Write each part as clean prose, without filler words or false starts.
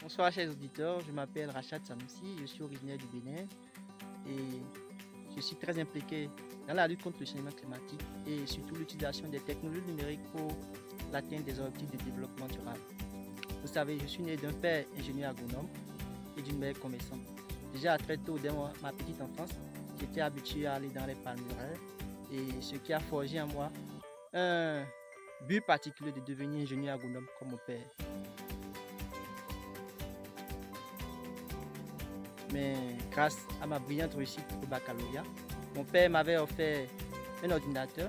Bonsoir chers auditeurs, je m'appelle Rachad Sanoussi, je suis originaire du Bénin et je suis très impliqué dans la lutte contre le changement climatique et surtout l'utilisation des technologies numériques pour l'atteinte des objectifs de développement durable. Vous savez, je suis né d'un père ingénieur agronome et d'une mère commerçante. Déjà très tôt, dès ma petite enfance, j'étais habitué à aller dans les palmeraires et ce qui a forgé en moi un but particulier de devenir ingénieur agronome comme mon père. Mais grâce à ma brillante réussite au baccalauréat, mon père m'avait offert un ordinateur,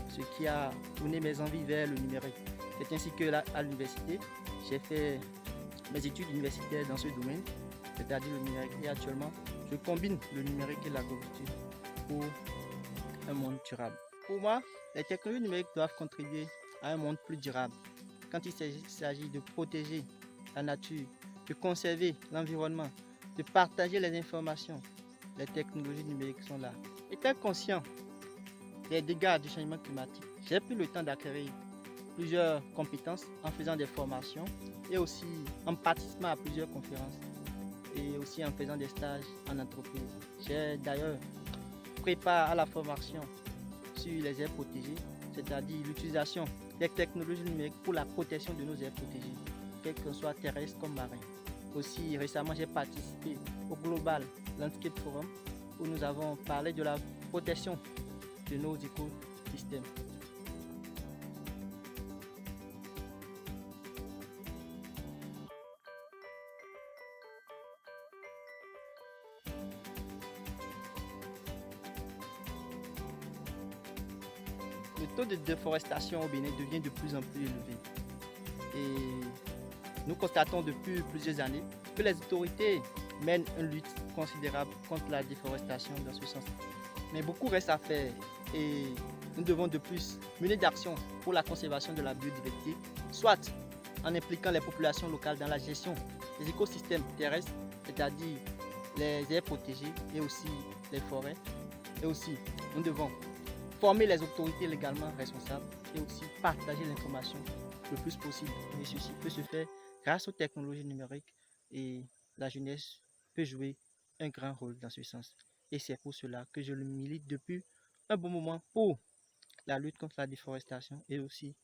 ce qui a tourné mes envies vers le numérique. C'est ainsi que à l'université, j'ai fait mes études universitaires dans ce domaine, c'est-à-dire le numérique. Et actuellement, je combine le numérique et l'agriculture pour un monde durable. Pour moi, les technologies numériques doivent contribuer à un monde plus durable. Quand il s'agit de protéger la nature, de conserver l'environnement, de partager les informations, les technologies numériques sont là. Étant conscient des dégâts du changement climatique, j'ai pris le temps d'acquérir plusieurs compétences en faisant des formations et aussi en participant à plusieurs conférences et aussi en faisant des stages en entreprise. J'ai d'ailleurs préparé à la formation sur les aires protégées, c'est-à-dire l'utilisation des technologies numériques pour la protection de nos aires protégées, quelles qu'elles soient terrestres comme marins. Aussi, récemment, j'ai participé au Global Landscape Forum où nous avons parlé de la protection de nos écosystèmes. Le taux de déforestation au Bénin devient de plus en plus élevé. Et nous constatons depuis plusieurs années que les autorités mènent une lutte considérable contre la déforestation dans ce sens. Mais beaucoup reste à faire et nous devons de plus mener d'actions pour la conservation de la biodiversité, soit en impliquant les populations locales dans la gestion des écosystèmes terrestres, c'est-à-dire les aires protégées et aussi les forêts. Et aussi, nous devons former les autorités légalement responsables et aussi partager l'information le plus possible. Et ceci peut se faire grâce aux technologies numériques et la jeunesse peut jouer un grand rôle dans ce sens. Et c'est pour cela que je le milite depuis un bon moment pour la lutte contre la déforestation et aussi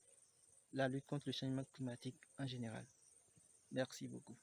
la lutte contre le changement climatique en général. Merci beaucoup.